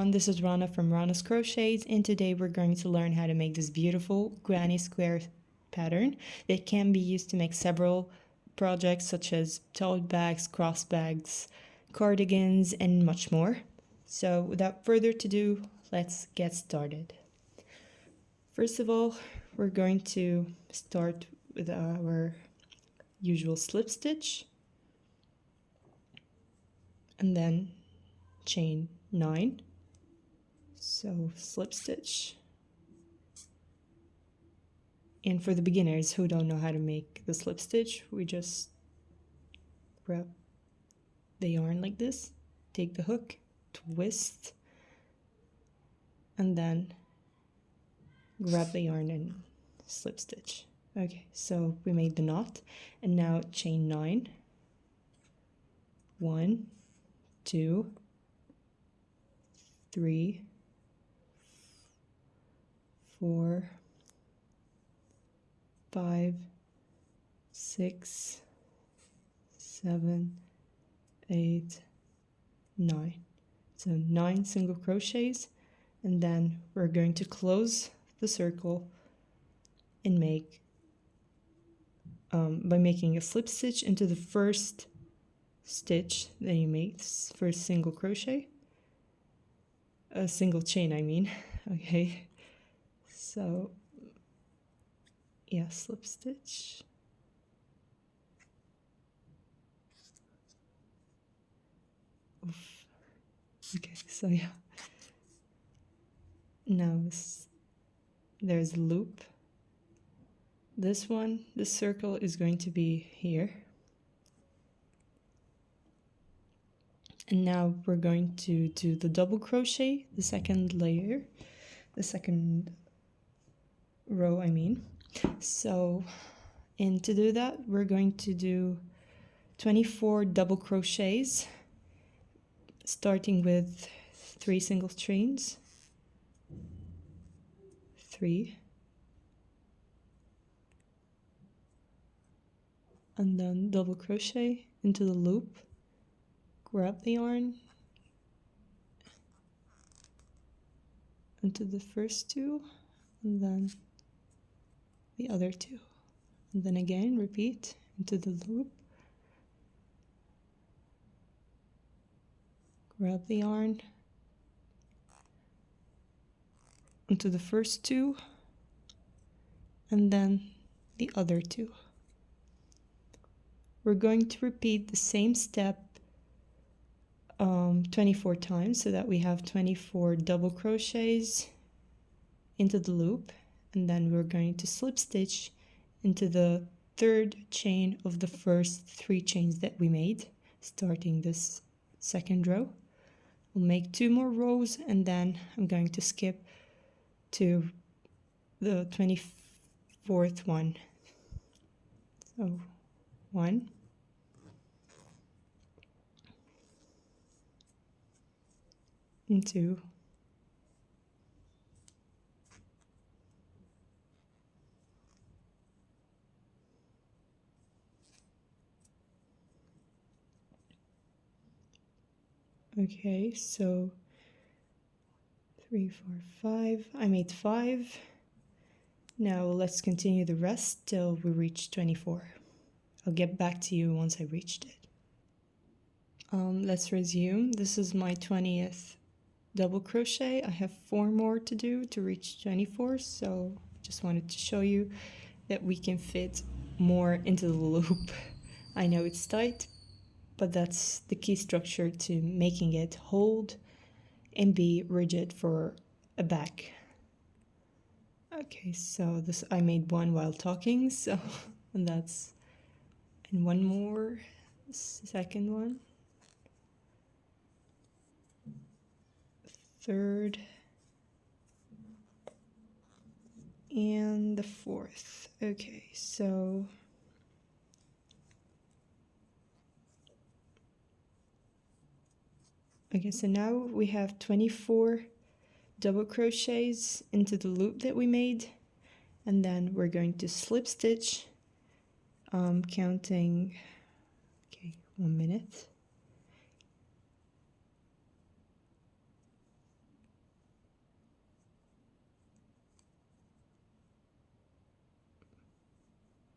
everyone, this is Rana from Rana's Crochets, and today we're going to learn how to make this beautiful granny square pattern that can be used to make several projects such as tote bags, cross bags, cardigans, and much more. So without further ado, let's get started. First of all, we're going to start with our usual slip stitch and then chain 9. So slip stitch. And for the beginners who don't know how to make the slip stitch, we just wrap the yarn like this, take the hook, twist, and then grab the yarn and slip stitch. Okay, so we made the knot, and now chain 9. 1, 2, 3, 4, 5, 6, 7, 8, 9. So 9 single crochets, and then we're going to close the circle and make by making a slip stitch into the first stitch that you make, first single crochet, a single chain I mean. Okay, so yeah, slip stitch, oof. Okay, so yeah, now there's a loop. This circle is going to be here, and now we're going to do the double crochet, the second layer, the second row I mean. So, and to do that, we're going to do 24 double crochets, starting with 3 single chains, 3, and then double crochet into the loop, grab the yarn into the first 2, and then the other 2, and then again repeat into the loop, grab the yarn into the first 2, and then the other 2. We're going to repeat the same step 24 times so that we have 24 double crochets into the loop, and then we're going to slip stitch into the third chain of the first 3 chains that we made, starting this second row. We'll make 2 more rows, and then I'm going to skip to the 24th one. So 1, 2, 3, 4, 5. I made 5. Now let's continue the rest till we reach 24. I'll get back to you once I reached it. Let's resume. This is my 20th double crochet. I have 4 more to do to reach 24, so just wanted to show you that we can fit more into the loop. I know it's tight, but that's the key structure to making it hold and be rigid for a bag. Okay, so this I made 1 while talking, so and that's, and 1 more, second one, third, and the 4th. Okay, so now we have 24 double crochets into the loop that we made, and then we're going to slip stitch, counting, 1 minute,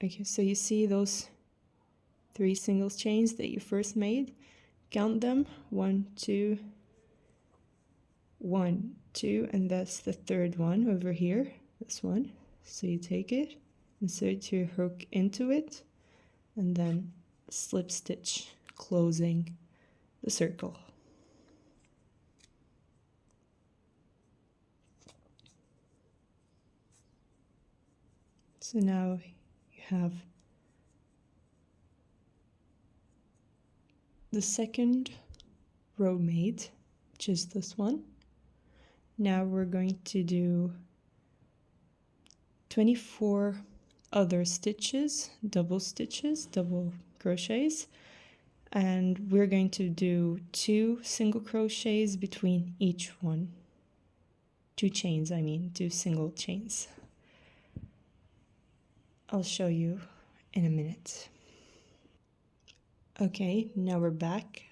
Okay, so you see those 3 single chains that you first made? Count them, 1, 2, 1, 2, and that's the third one over here, this one. So you take it, insert your hook into it, and then slip stitch, closing the circle. So now you have the second row made, which is this one. Now we're going to do 24 other stitches, double crochets, and we're going to do 2 single crochets between each one. 2 chains, I mean, 2 single chains. I'll show you in a minute. Okay, now we're back.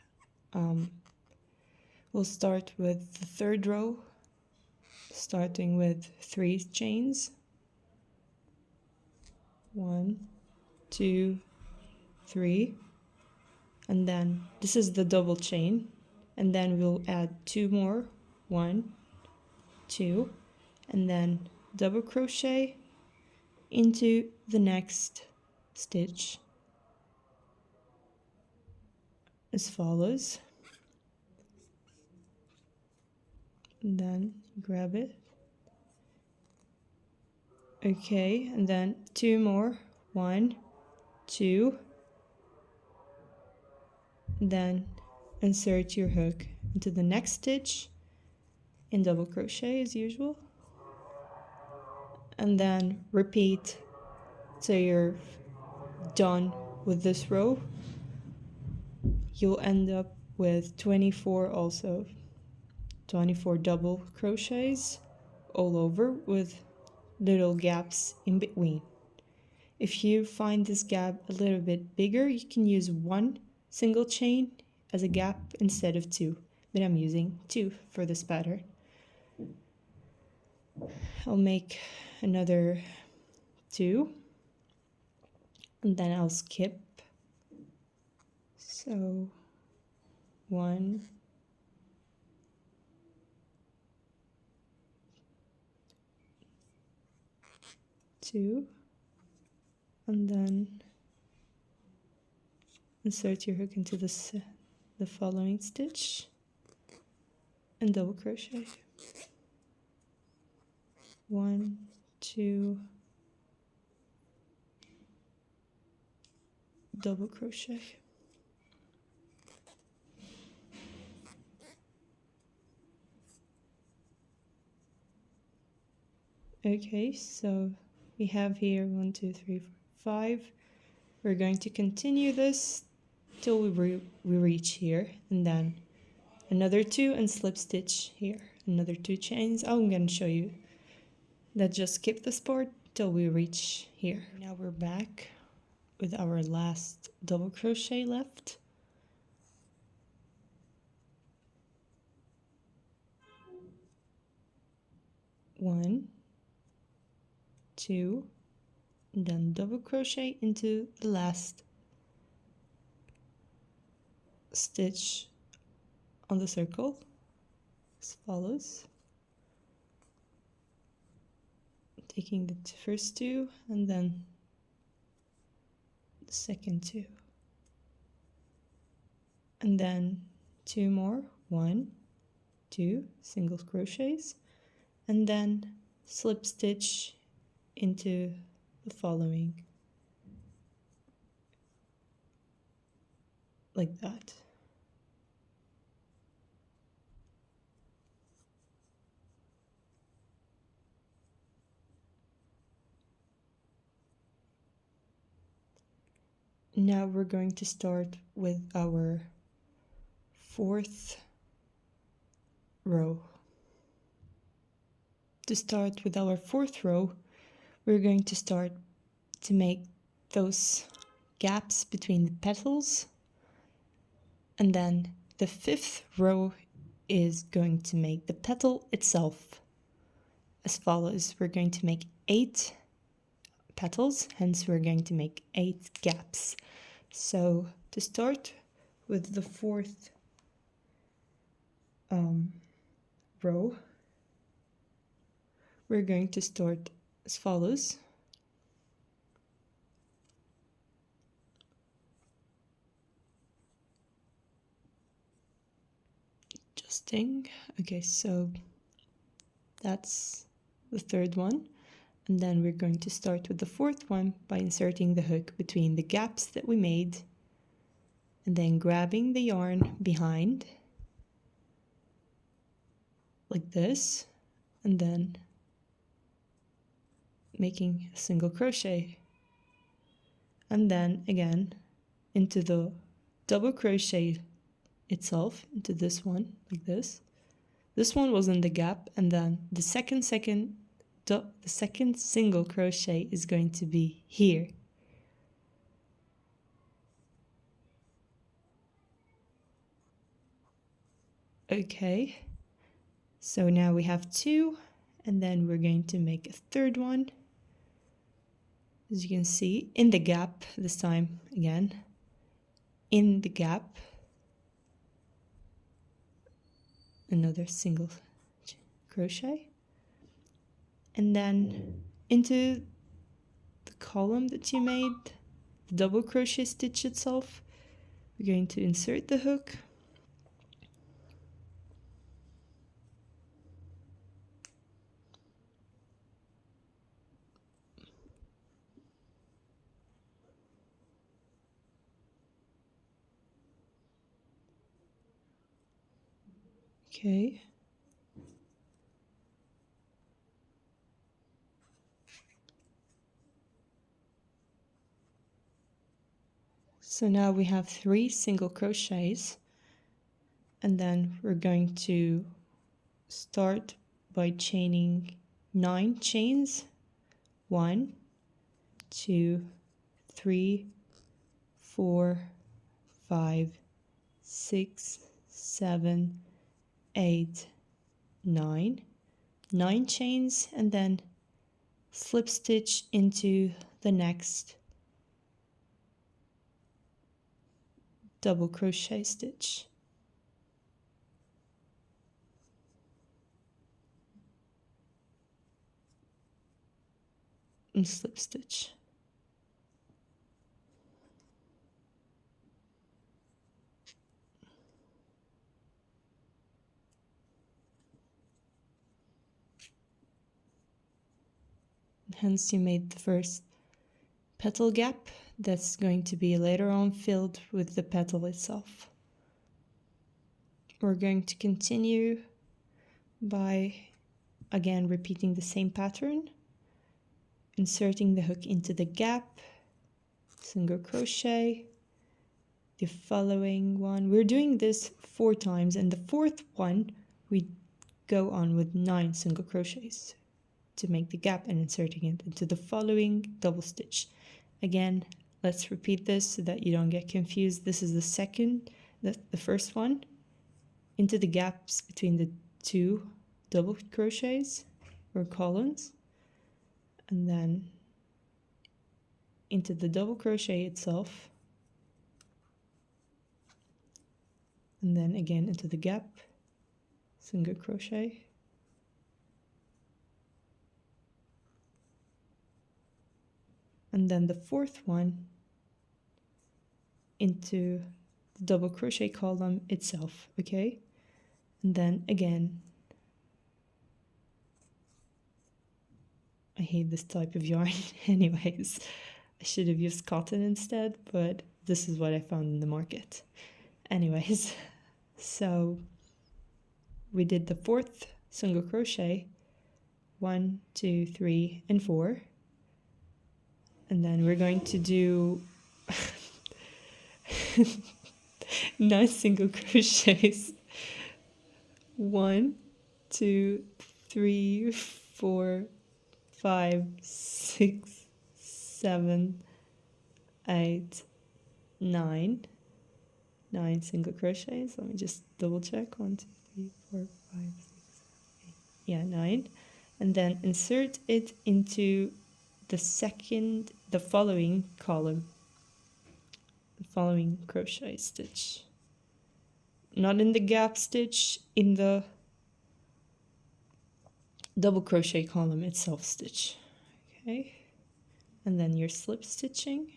We'll start with the third row, starting with 3 chains. 1, 2, 3, and then this is the double chain, and then we'll add 2 more, 1, 2, and then double crochet into the next stitch as follows, and then grab it. Okay, and then 2 more, 1, 2, then insert your hook into the next stitch in double crochet as usual, and then repeat till you're done with this row. You'll end up with 24 double crochets all over with little gaps in between. If you find this gap a little bit bigger, you can use 1 single chain as a gap instead of 2, but I'm using 2 for this pattern. I'll make another 2, and then I'll skip. So 1, 2, and then insert your hook into the following stitch and double crochet. 1, 2, double crochet. Okay, so we have here 1, 2, 3, 4, 5. We're going to continue this till we reach here, and then another 2 and slip stitch here, another 2 chains. I'm going to show you that. Just skip this part till we reach here. Now we're back with our last double crochet left. One, 2, and then double crochet into the last stitch on the circle as follows, taking the first 2 and then the second 2, and then 2 more, 1, 2 single crochets, and then slip stitch into the following, like that. Now we're going to start with our 4th row. To start with our 4th row, we're going to start to make those gaps between the petals, and then the 5th row is going to make the petal itself as follows. We're going to make 8 petals, hence we're going to make 8 gaps. So to start with the fourth row, we're going to start as follows. Adjusting. Okay, so that's the third one. And then we're going to start with the fourth one by inserting the hook between the gaps that we made, and then grabbing the yarn behind like this, and then making a single crochet, and then again into the double crochet itself, into this one like this. This one was in the gap, and then the second single crochet is going to be here. Okay, so now we have 2, and then we're going to make a third one, as you can see, in the gap this time, again in the gap, another single crochet, and then into the column that you made, the double crochet stitch itself, we're going to insert the hook, okay, so now we have 3 single crochets, and then we're going to start by chaining 9 chains. 1, 2, 3, 4, 5, 6, 7, 8, 9. 9 chains, and then slip stitch into the next double crochet stitch. And slip stitch. Hence you made the first petal gap that's going to be later on filled with the petal itself. We're going to continue by again repeating the same pattern, inserting the hook into the gap, single crochet, the following one. We're doing this 4 times, and the 4th one we go on with 9 single crochets to make the gap and inserting it into the following double stitch. Again, let's repeat this so that you don't get confused. This is the first one, into the gaps between the 2 double crochets or columns, and then into the double crochet itself, and then again into the gap, single crochet, and then the 4th one into the double crochet column itself. Okay, and then again, I hate this type of yarn anyways, I should have used cotton instead, but this is what I found in the market anyways. So we did the 4th single crochet, 1, 2, 3, and 4, and then we're going to do 9 single crochets. 1, 2, 3, 4, 5, 6, 7, 8, 9. 9 single crochets. Let me just double check. 1, 2, 3, 4, 5, 6, 7, 8. Yeah, 9. And then insert it into the following column, the following crochet stitch. Not in the gap stitch, in the double crochet column itself stitch. Okay, and then you're slip stitching.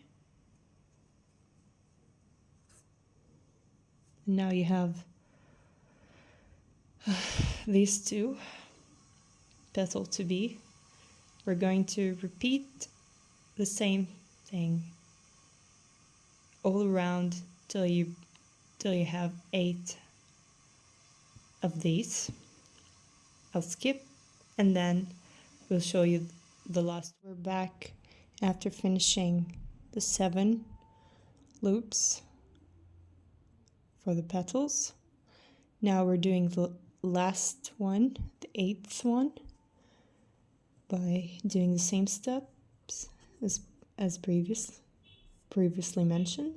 And now you have these two petal to be. We're going to repeat the same thing all around till you have 8 of these. I'll skip and then we'll show you the last. We're back after finishing the 7 loops for the petals. Now we're doing the last one, the 8th one, by doing the same steps as previously mentioned.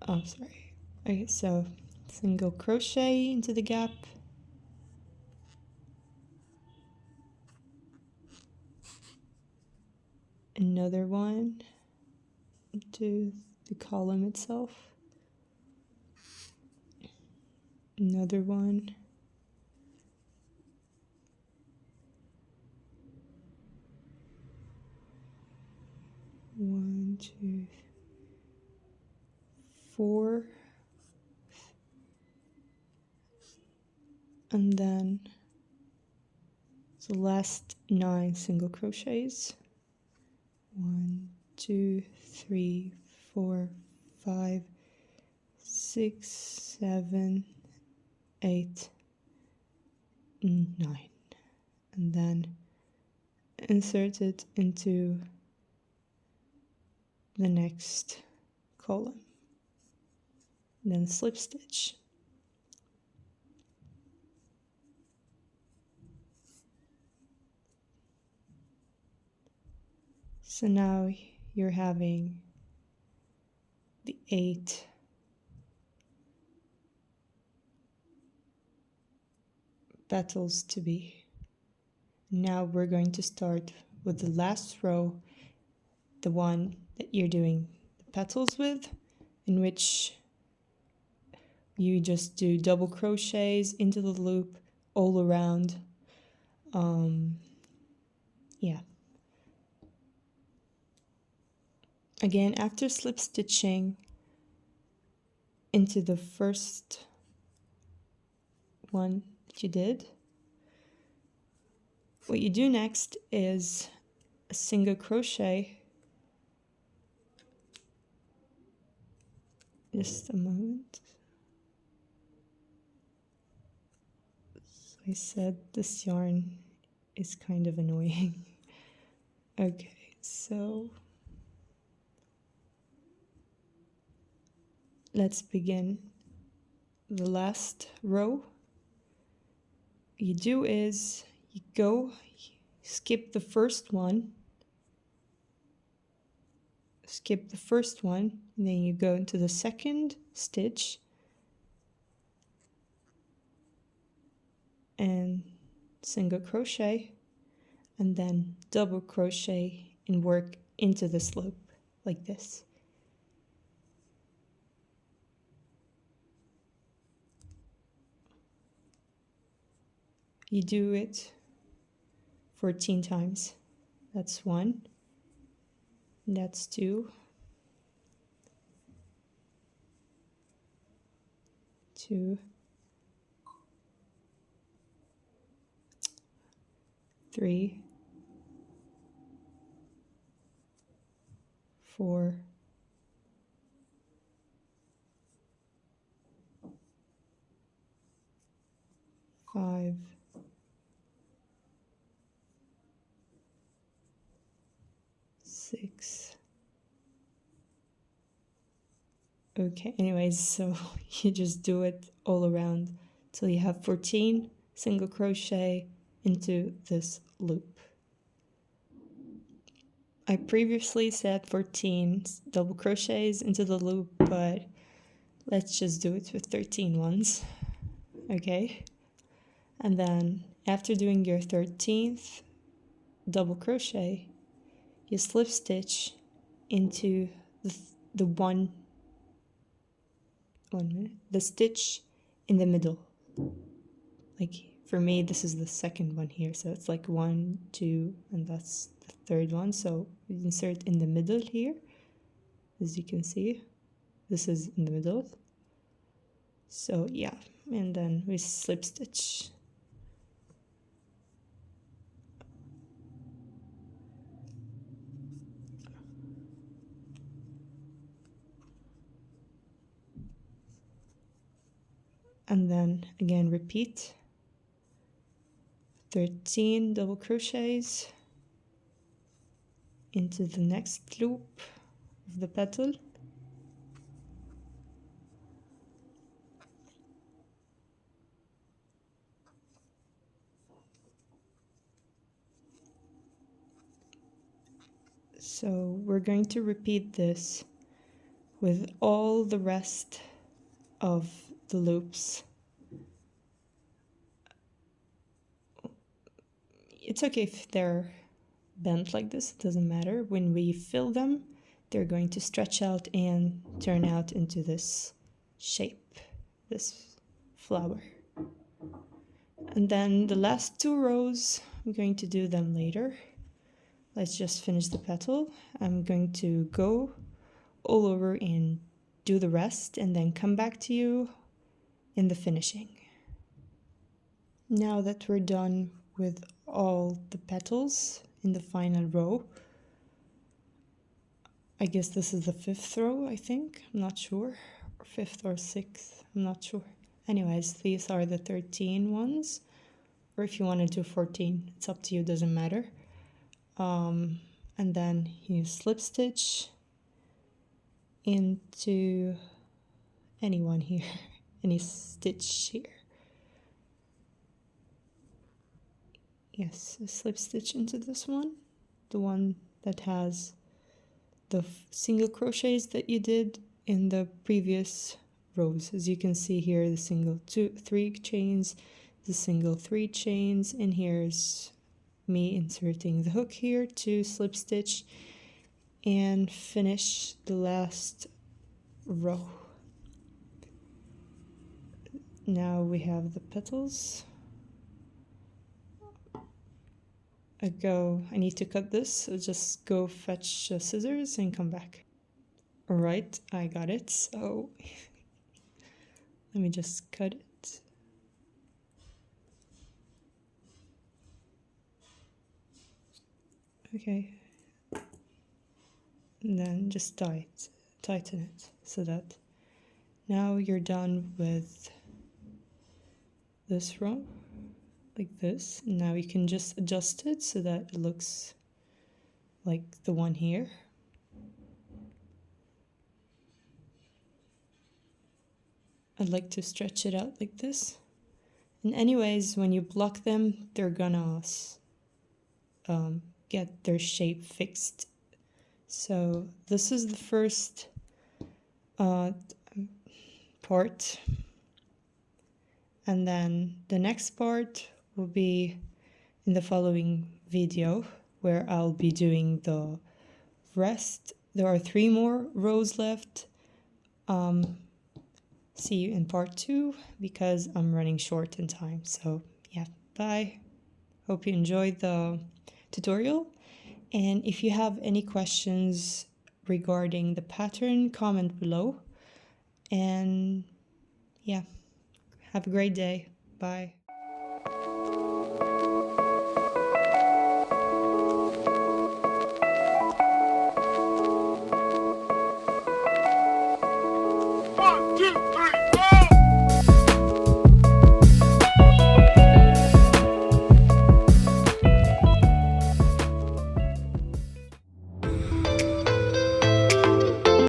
Oh, sorry. Okay, so single crochet into the gap, another one into the column itself, another one, one, 2, 4, and then the last 9 single crochets. 1, 2, 3, 4, 5, 6, 7, 8, 9, and then insert it into the next column, then slip stitch. So now you're having the 8 petals to be. Now we're going to start with the last row, the one that you're doing the petals with, in which you just do double crochets into the loop all around. Yeah. Again, after slip stitching into the first one that you did, what you do next is a single crochet. Just a moment. So I said this yarn is kind of annoying. Okay, so let's begin the last row. You do is you go, skip the first one, and then you go into the second stitch and single crochet, and then double crochet and work into this loop like this. You do it 14 times. That's 1, that's 2, 2, 3, 4, 5, 6. Okay, anyways, so you just do it all around till you have 14 single crochet into this loop. I previously said 14 double crochets into the loop, but let's just do it with 13 ones. Okay, and then after doing your 13th double crochet, you slip stitch into the the stitch in the middle. Like for me, this is the second one here, so it's like 1, 2, and that's the third one. So we insert in the middle here, as you can see. This is in the middle. So yeah, and then we slip stitch. And then again repeat 13 double crochets into the next loop of the petal. So we're going to repeat this with all the rest of the loops. It's okay if they're bent like this, it doesn't matter. When we fill them, they're going to stretch out and turn out into this shape, this flower. And then the last 2 rows, I'm going to do them later. Let's just finish the petal. I'm going to go all over and do the rest and then come back to you in the finishing. Now that we're done with all the petals in the final row, I guess this is the 5th row, I think, I'm not sure, or 5th or 6th, I'm not sure. Anyways, these are the 13 ones, or if you want to do 14, it's up to you, doesn't matter. And then you slip stitch into any one here, any stitch here. Yes, a slip stitch into this one, the one that has the single crochets that you did in the previous rows. As you can see here, the single 3 chains, the single 3 chains, and here's me inserting the hook here to slip stitch and finish the last row. Now we have the petals. I need to cut this, so just go fetch scissors and come back. All right, I got it, so let me just cut it. Okay, and then just tighten it so that now you're done with this row, like this. Now you can just adjust it so that it looks like the one here. I'd like to stretch it out like this. And anyways, when you block them, they're gonna get their shape fixed. So this is the first part, and then the next part will be in the following video, where I'll be doing the rest. There are 3 more rows left. See you in part 2 because I'm running short in time. So yeah, bye. Hope you enjoyed the tutorial, and if you have any questions regarding the pattern, comment below. And yeah, have a great day. Bye.